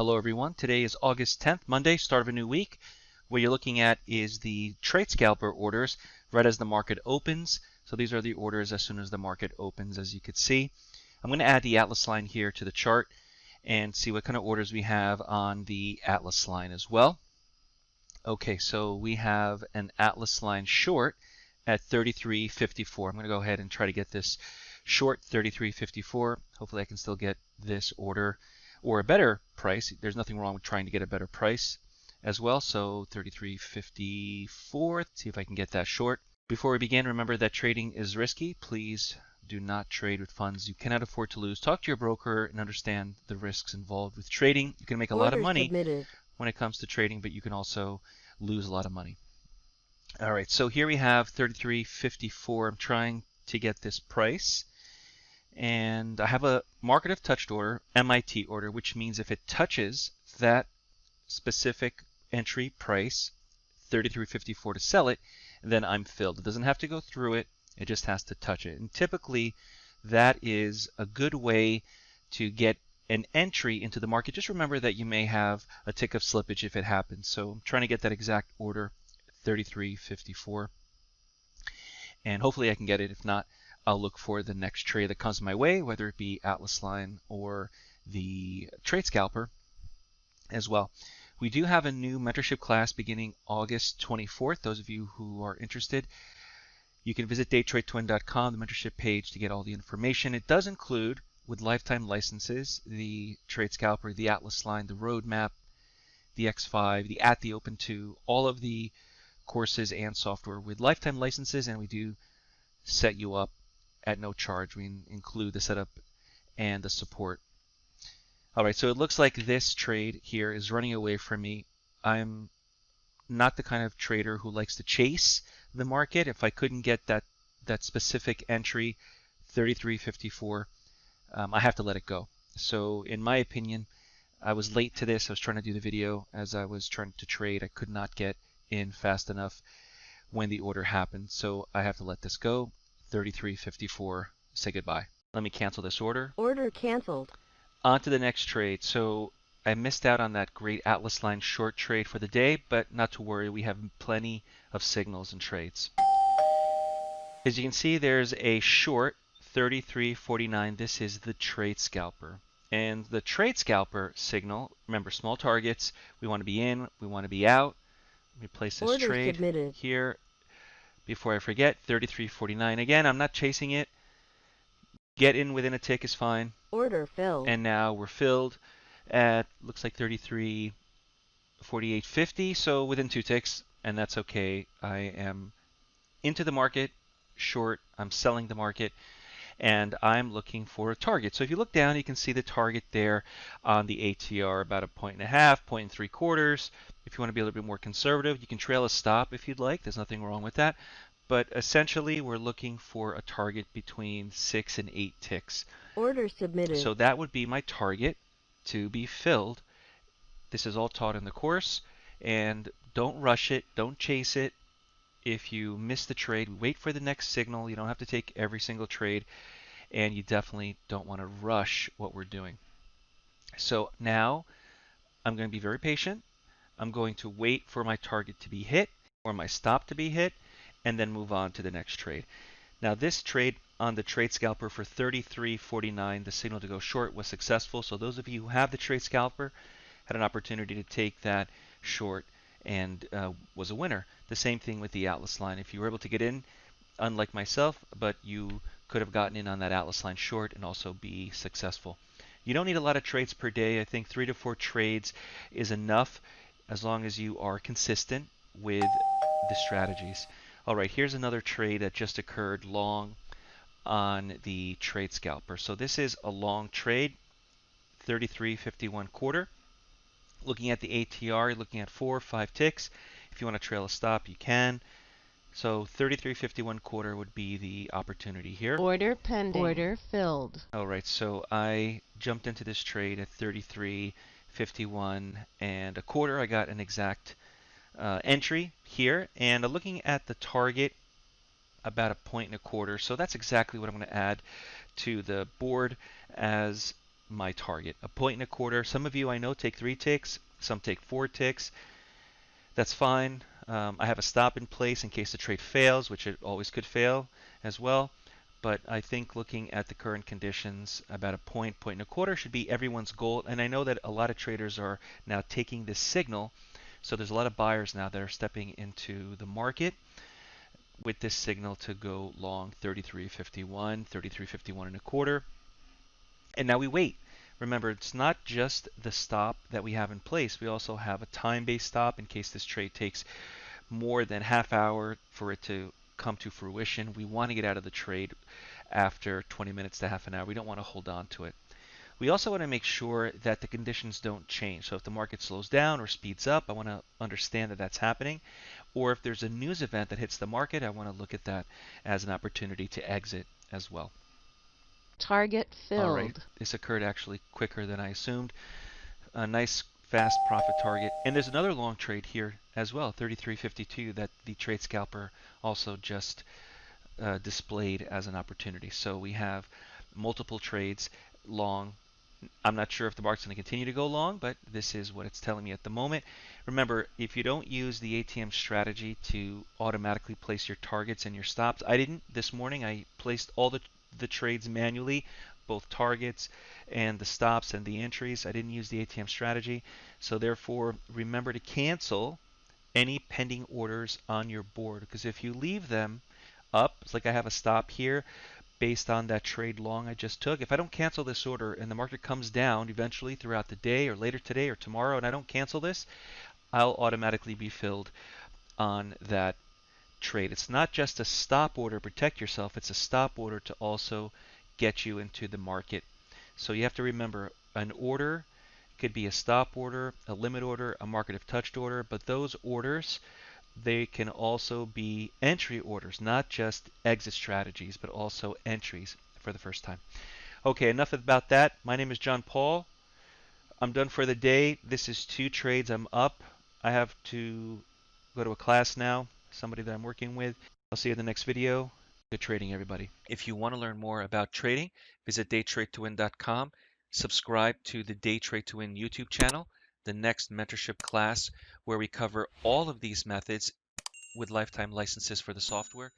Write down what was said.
Hello everyone, today is August 10th, Monday, start of a new week. What you're looking at is the trade scalper orders right as the market opens. So these are the orders as soon as the market opens, as you could see. I'm going to add the Atlas line here to the chart and see what kind of orders we have on the Atlas line as well. Okay, so we have an Atlas line short at 33.54. I'm going to go ahead and try to get this short 33.54. Hopefully I can still get this order or a better price. There's nothing wrong with trying to get a better price as well. So 33.54, see if I can get that short. Before we begin, remember that trading is risky. Please do not trade with funds you cannot afford to lose. Talk to your broker and understand the risks involved with trading. You can make a lot of money when it comes to trading, but you can also lose a lot of money. All right, so here we have 33.54. I'm trying to get this price. And I have a market if touched order, MIT order, which means if it touches that specific entry price, 33.54 to sell it, then I'm filled. It doesn't have to go through it, it just has to touch it. And typically that is a good way to get an entry into the market. Just remember that you may have a tick of slippage if it happens. So I'm trying to get that exact order, 33.54. And hopefully I can get it. If not, I'll look for the next trade that comes my way, whether it be Atlas line or the trade scalper as well. We do have a new mentorship class beginning August 24th. Those of you who are interested, you can visit daytradetwin.com, the mentorship page, to get all the information. It does include, with lifetime licenses, the trade scalper, the Atlas line, the roadmap, the X5, the At the Open 2, all of the courses and software with lifetime licenses, and we do set you up at no charge. We include the setup and the support. All right, so it looks like this trade here is running away from me. I'm not the kind of trader who likes to chase the market. If I couldn't get that specific entry, 33.54, I have to let it go. So in my opinion, I was late to this. I was trying to do the video as I was trying to trade. I could not get in fast enough when the order happened, so I have to let this go. 33.54, say goodbye. Let me cancel this order. Order canceled. On to the next trade. So I missed out on that great Atlas line short trade for the day, but not to worry, we have plenty of signals and trades. As you can see, there's a short 33.49. This is the trade scalper. And the trade scalper signal, remember, small targets, we want to be in, we want to be out. Let me place this Order trade submitted. here. Before I forget, 33.49. Again, I'm not chasing it. Get in within a tick is fine. Order filled. And now we're filled at, looks like 33.48.50, so within 2 ticks, and that's okay. I am into the market, short, I'm selling the market, and I'm looking for a target. So if you look down, you can see the target there on the ATR, about 1.5 points, 1.75. If you want to be a little bit more conservative, you can trail a stop if you'd like. There's nothing wrong with that. But essentially, we're looking for a target between 6 and 8 ticks. Order submitted. So that would be my target to be filled. This is all taught in the course. And don't rush it. Don't chase it. If you miss the trade, wait for the next signal. You don't have to take every single trade. And you definitely don't want to rush what we're doing. So now I'm going to be very patient. I'm going to wait for my target to be hit or my stop to be hit, and then move on to the next trade. Now this trade on the trade scalper for 33.49, the signal to go short, was successful. So those of you who have the trade scalper had an opportunity to take that short and was a winner. The same thing with the Atlas line. If you were able to get in, unlike myself, but you could have gotten in on that Atlas line short and also be successful. You don't need a lot of trades per day. I think 3 to 4 trades is enough as long as you are consistent with the strategies. All right, here's another trade that just occurred long on the trade scalper. So this is a long trade, 33.51 quarter. Looking at the ATR, looking at 4 or 5 ticks. If you want to trail a stop, you can. So 33.51 quarter would be the opportunity here. Order pending. Order filled. All right, so I jumped into this trade at 33.51 and a quarter. I got an exact entry here, and looking at the target, about 1.25 points. So that's exactly what I'm going to add to the board as my target. A point and a quarter. Some of you I know take 3 ticks, some take 4 ticks. That's fine. I have a stop in place in case the trade fails, which it always could fail as well. But I think looking at the current conditions, about a point, point and a quarter should be everyone's goal. And I know that a lot of traders are now taking this signal. So there's a lot of buyers now that are stepping into the market with this signal to go long 33.51, 33.51 and a quarter. And now we wait. Remember, it's not just the stop that we have in place. We also have a time-based stop in case this trade takes more than half hour for it to come to fruition. We want to get out of the trade after 20 minutes to half an hour. We don't want to hold on to it. We also want to make sure that the conditions don't change. So if the market slows down or speeds up, I want to understand that that's happening. Or if there's a news event that hits the market, I want to look at that as an opportunity to exit as well. Target filled. All right, this occurred actually quicker than I assumed. A nice fast profit target. And there's another long trade here as well, 33.52, that the trade scalper also just displayed as an opportunity. So we have multiple trades long. I'm not sure if the market's going to continue to go long, but this is what it's telling me at the moment. Remember, if you don't use the ATM strategy to automatically place your targets and your stops, I didn't this morning. I placed all the trades manually, both targets and the stops and the entries. I didn't use the ATM strategy. So therefore, remember to cancel any pending orders on your board, because if you leave them up, it's like I have a stop here based on that trade long I just took. If I don't cancel this order and the market comes down eventually throughout the day or later today or tomorrow and I don't cancel this, I'll automatically be filled on that trade. It's not just a stop order to protect yourself, it's a stop order to also get you into the market. So you have to remember, an order could be a stop order, a limit order, a market if touched order, but those orders, they can also be entry orders, not just exit strategies, but also entries for the first time. Okay, enough about that. My name is John Paul. I'm done for the day. This is 2 trades. I'm up. I have to go to a class now, somebody that I'm working with. I'll see you in the next video. Good trading, everybody. If you want to learn more about trading, visit daytradetowin.com. Subscribe to the Day Trade to Win YouTube channel, the next mentorship class where we cover all of these methods with lifetime licenses for the software.